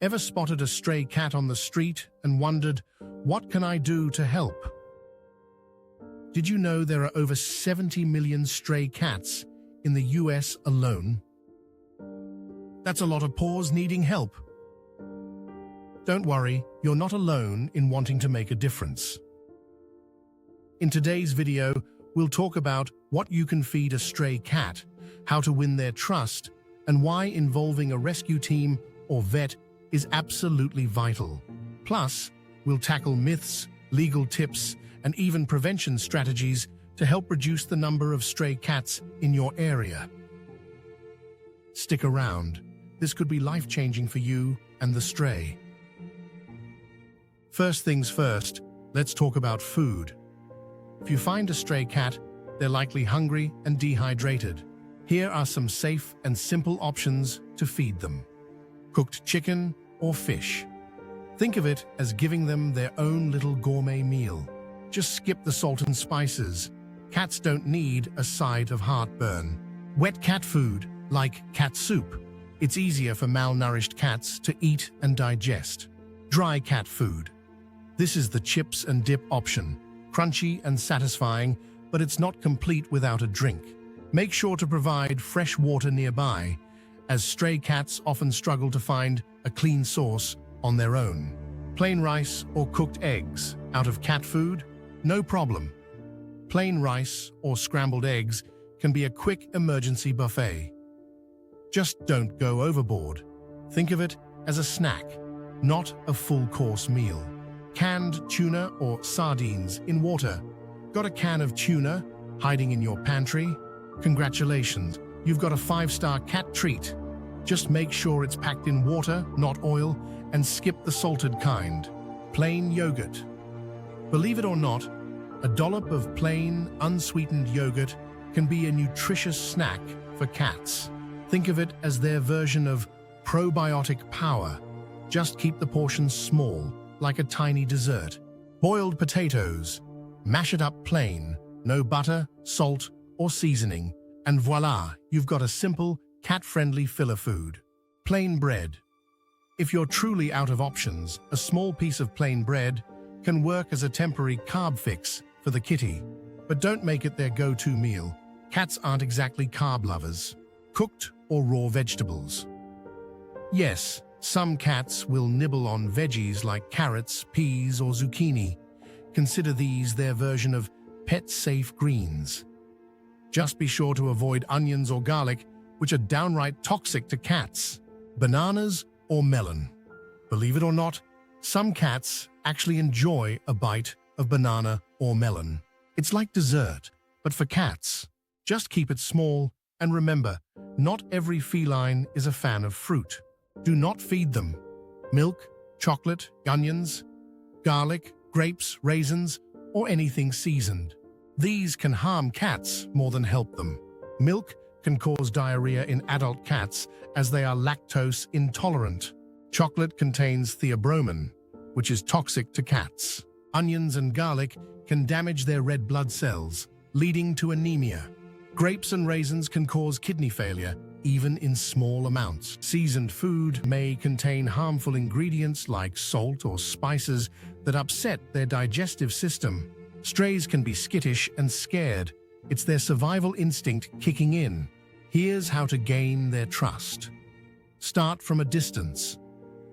Ever spotted a stray cat on the street and wondered, what can I do to help? Did you know there are over 70 million stray cats in the US alone? That's a lot of paws needing help. Don't worry, you're not alone in wanting to make a difference. In today's video, we'll talk about what you can feed a stray cat, how to win their trust, and why involving a rescue team or vet is absolutely vital. Plus, we'll tackle myths, legal tips, and even prevention strategies to help reduce the number of stray cats in your area. Stick around. This could be life-changing for you and the stray. First things first, let's talk about food. If you find a stray cat, they're likely hungry and dehydrated. Here are some safe and simple options to feed them. Cooked chicken or fish. Think of it as giving them their own little gourmet meal. Just skip the salt and spices. Cats don't need a side of heartburn. Wet cat food, like cat soup. It's easier for malnourished cats to eat and digest. Dry cat food. This is the chips and dip option. Crunchy and satisfying, but it's not complete without a drink. Make sure to provide fresh water nearby, as stray cats often struggle to find a clean source on their own. Plain rice or cooked eggs out of cat food? No problem. Plain rice or scrambled eggs can be a quick emergency buffet. Just don't go overboard. Think of it as a snack, not a full-course meal. Canned tuna or sardines in water. Got a can of tuna hiding in your pantry? Congratulations, you've got a 5-star cat treat. Just make sure it's packed in water, not oil, and skip the salted kind. Plain yogurt. Believe it or not, a dollop of plain, unsweetened yogurt can be a nutritious snack for cats. Think of it as their version of probiotic power. Just keep the portions small, like a tiny dessert. Boiled potatoes. Mash it up plain, no butter, salt, or seasoning, and voila, you've got a simple, cat-friendly filler food. Plain bread. If you're truly out of options, a small piece of plain bread can work as a temporary carb fix for the kitty. But don't make it their go-to meal. Cats aren't exactly carb lovers. Cooked or raw vegetables. Yes, some cats will nibble on veggies like carrots, peas, or zucchini. Consider these their version of pet-safe greens. Just be sure to avoid onions or garlic, which are downright toxic to cats. Bananas or melon. Believe it or not, some cats actually enjoy a bite of banana or melon. It's like dessert, but for cats. Just keep it small, and remember, not every feline is a fan of fruit. Do not feed them milk, chocolate, onions, garlic, grapes, raisins, or anything seasoned. These can harm cats more than help them. Milk can cause diarrhea in adult cats as they are lactose intolerant. Chocolate contains theobromine, which is toxic to cats. Onions and garlic can damage their red blood cells, leading to anemia. Grapes and raisins can cause kidney failure, even in small amounts. Seasoned food may contain harmful ingredients like salt or spices that upset their digestive system. Strays can be skittish and scared. It's their survival instinct kicking in. Here's how to gain their trust. Start from a distance.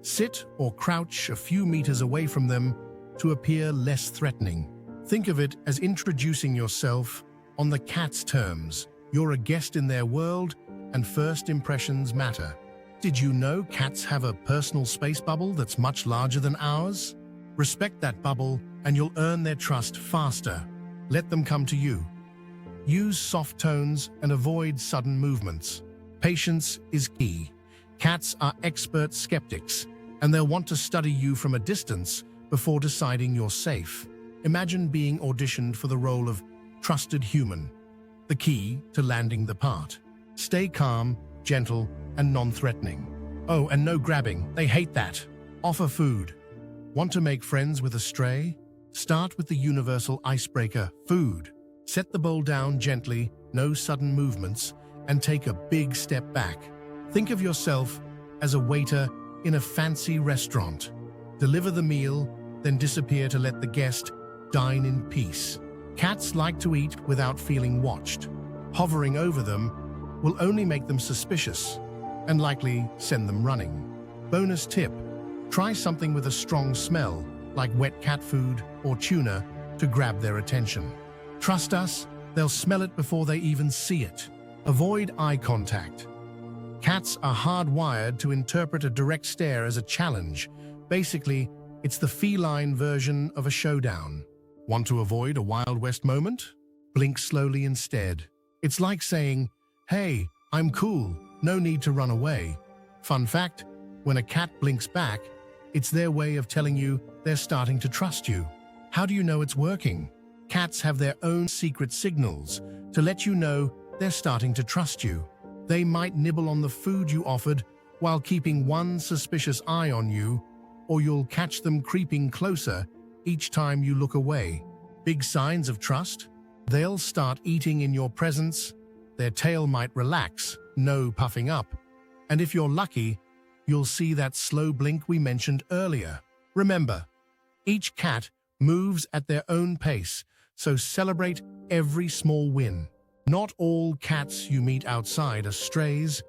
Sit or crouch a few meters away from them to appear less threatening. Think of it as introducing yourself on the cat's terms. You're a guest in their world, and first impressions matter. Did you know cats have a personal space bubble that's much larger than ours? Respect that bubble, and you'll earn their trust faster. Let them come to you. Use soft tones and avoid sudden movements. Patience is key. Cats are expert skeptics, and they'll want to study you from a distance before deciding you're safe. Imagine being auditioned for the role of trusted human, the key to landing the part. Stay calm, gentle, and non-threatening. Oh, and no grabbing. They hate that. Offer food. Want to make friends with a stray? Start with the universal icebreaker, food. Set the bowl down gently, no sudden movements, and take a big step back. Think of yourself as a waiter in a fancy restaurant. Deliver the meal, then disappear to let the guest dine in peace. Cats like to eat without feeling watched. Hovering over them will only make them suspicious and likely send them running. Bonus tip: try something with a strong smell, like wet cat food or tuna, to grab their attention. Trust us, they'll smell it before they even see it. Avoid eye contact. Cats are hardwired to interpret a direct stare as a challenge. Basically, it's the feline version of a showdown. Want to avoid a Wild West moment? Blink slowly instead. It's like saying, "Hey, I'm cool, no need to run away." Fun fact, when a cat blinks back, it's their way of telling you they're starting to trust you. How do you know it's working? Cats have their own secret signals to let you know they're starting to trust you. They might nibble on the food you offered while keeping one suspicious eye on you, or you'll catch them creeping closer each time you look away. Big signs of trust? They'll start eating in your presence, their tail might relax, no puffing up, and if you're lucky, you'll see that slow blink we mentioned earlier. Remember, each cat moves at their own pace, so celebrate every small win. Not all cats you meet outside are strays.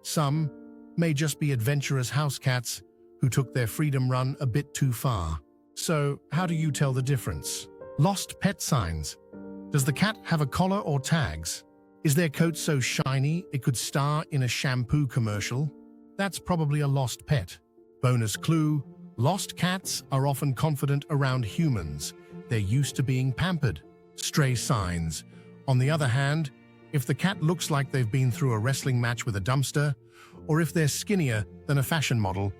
Some may just be adventurous house cats who took their freedom run a bit too far. So, how do you tell the difference? Lost pet signs. Does the cat have a collar or tags? Is their coat so shiny it could star in a shampoo commercial? That's probably a lost pet. Bonus clue: lost cats are often confident around humans. They're used to being pampered. Stray signs. On the other hand, if the cat looks like they've been through a wrestling match with a dumpster, or if they're skinnier than a fashion model,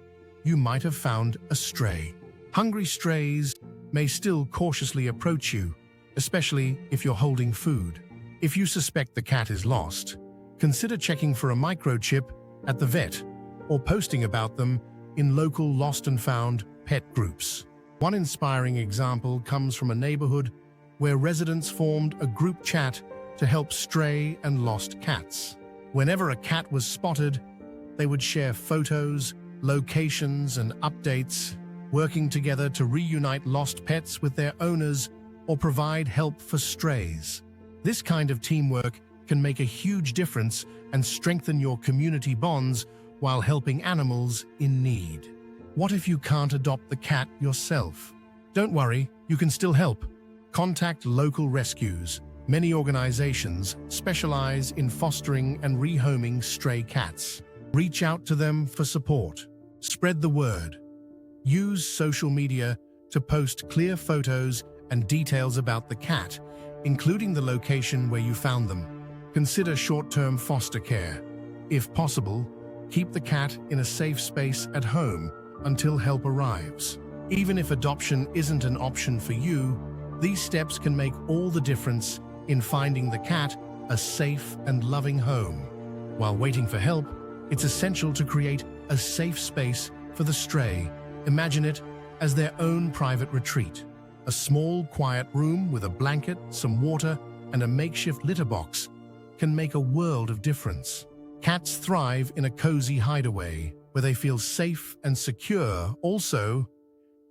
you might have found a stray. Hungry strays may still cautiously approach you, especially if you're holding food. If you suspect the cat is lost, consider checking for a microchip at the vet or posting about them in local lost and found pet groups. One inspiring example comes from a neighborhood where residents formed a group chat to help stray and lost cats. Whenever a cat was spotted, they would share photos, locations, and updates, working together to reunite lost pets with their owners or provide help for strays. This kind of teamwork can make a huge difference and strengthen your community bonds while helping animals in need. What if you can't adopt the cat yourself? Don't worry, you can still help. Contact local rescues. Many organizations specialize in fostering and rehoming stray cats. Reach out to them for support. Spread the word. Use social media to post clear photos and details about the cat, including the location where you found them. Consider short-term foster care. If possible, keep the cat in a safe space at home until help arrives. Even if adoption isn't an option for you, these steps can make all the difference in finding the cat a safe and loving home. While waiting for help, it's essential to create a safe space for the stray. Imagine it as their own private retreat. A small, quiet room with a blanket, some water, and a makeshift litter box can make a world of difference. Cats thrive in a cozy hideaway where they feel safe and secure. Also,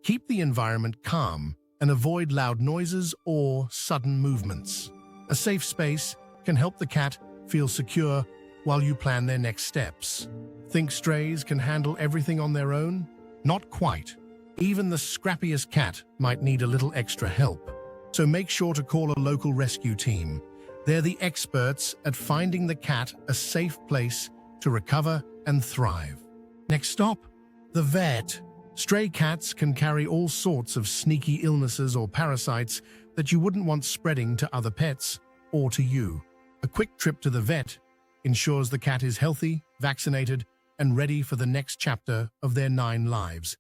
keep the environment calm and avoid loud noises or sudden movements. A safe space can help the cat feel secure while you plan their next steps. Think strays can handle everything on their own? Not quite. Even the scrappiest cat might need a little extra help. So make sure to call a local rescue team. They're the experts at finding the cat a safe place to recover and thrive. Next stop, the vet. Stray cats can carry all sorts of sneaky illnesses or parasites that you wouldn't want spreading to other pets or to you. A quick trip to the vet ensures the cat is healthy, vaccinated, and ready for the next chapter of their 9 lives.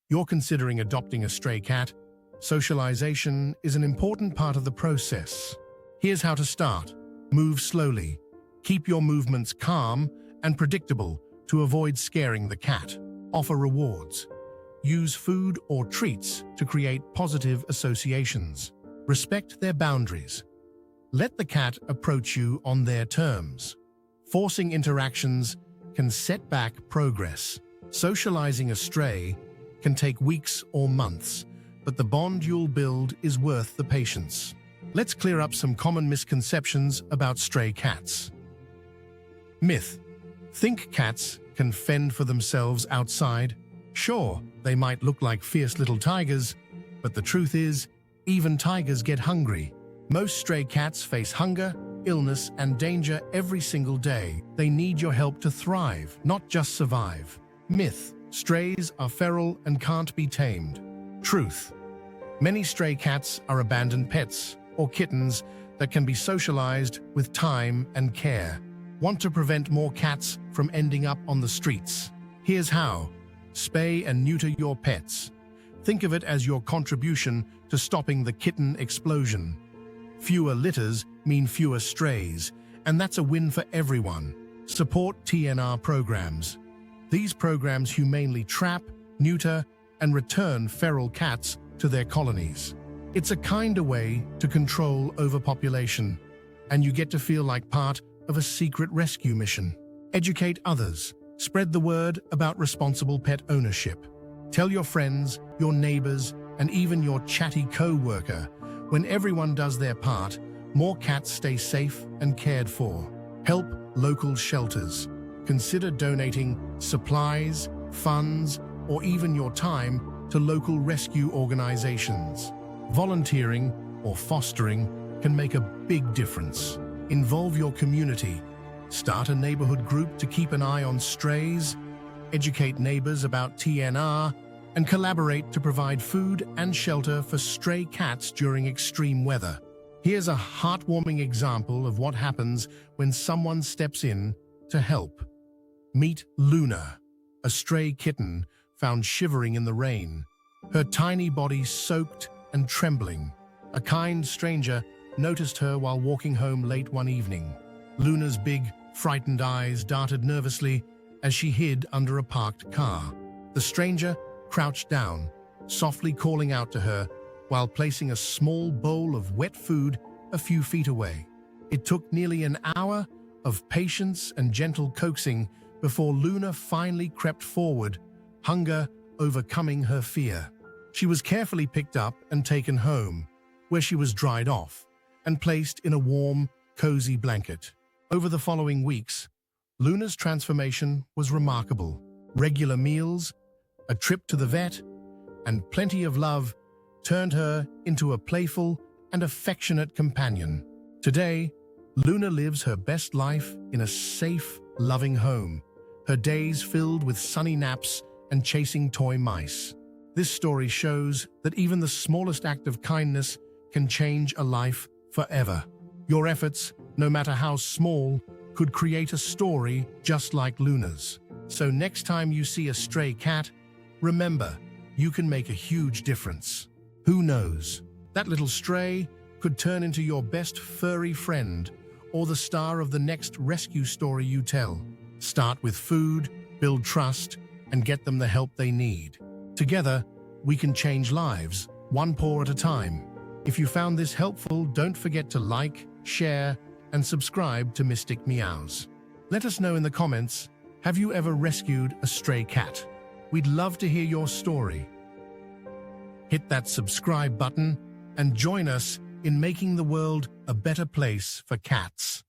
You're considering adopting a stray cat? Socialization is an important part of the process. Here's how to start. Move slowly. Keep your movements calm and predictable to avoid scaring the cat. Offer rewards. Use food or treats to create positive associations. Respect their boundaries. Let the cat approach you on their terms. Forcing interactions can set back progress. Socializing a stray can take weeks or months, but the bond you'll build is worth the patience. Let's clear up some common misconceptions about stray cats. Myth: think cats can fend for themselves outside. Sure, they might look like fierce little tigers, but the truth is, even tigers get hungry. Most stray cats face hunger, illness, and danger every single day. They need your help to thrive, not just survive. Myth: strays are feral and can't be tamed. Truth: many stray cats are abandoned pets or kittens that can be socialized with time and care. Want to prevent more cats from ending up on the streets? Here's how. Spay and neuter your pets. Think of it as your contribution to stopping the kitten explosion. Fewer litters mean fewer strays, and that's a win for everyone. Support TNR programs. These programs humanely trap, neuter, and return feral cats to their colonies. It's a kinder way to control overpopulation, and you get to feel like part of a secret rescue mission. Educate others. Spread the word about responsible pet ownership. Tell your friends, your neighbors, and even your chatty co-worker. When everyone does their part, more cats stay safe and cared for. Help local shelters. Consider donating supplies, funds, or even your time to local rescue organizations. Volunteering or fostering can make a big difference. Involve your community. Start a neighborhood group to keep an eye on strays, educate neighbors about TNR, and collaborate to provide food and shelter for stray cats during extreme weather. Here's a heartwarming example of what happens when someone steps in to help. Meet Luna, a stray kitten found shivering in the rain, her tiny body soaked and trembling. A kind stranger noticed her while walking home late one evening. Luna's big, frightened eyes darted nervously as she hid under a parked car. The stranger crouched down, softly calling out to her while placing a small bowl of wet food a few feet away. It took nearly an hour of patience and gentle coaxing before Luna finally crept forward, hunger overcoming her fear. She was carefully picked up and taken home, where she was dried off and placed in a warm, cozy blanket. Over the following weeks, Luna's transformation was remarkable. Regular meals, a trip to the vet, and plenty of love turned her into a playful and affectionate companion. Today, Luna lives her best life in a safe, loving home, her days filled with sunny naps and chasing toy mice. This story shows that even the smallest act of kindness can change a life forever. Your efforts, no matter how small, could create a story just like Luna's. So next time you see a stray cat, remember, you can make a huge difference. Who knows? That little stray could turn into your best furry friend or the star of the next rescue story you tell. Start with food, build trust, and get them the help they need. Together, we can change lives, one paw at a time. If you found this helpful, don't forget to like, share, and subscribe to Mystic Meows. Let us know in the comments, have you ever rescued a stray cat? We'd love to hear your story. Hit that subscribe button and join us in making the world a better place for cats.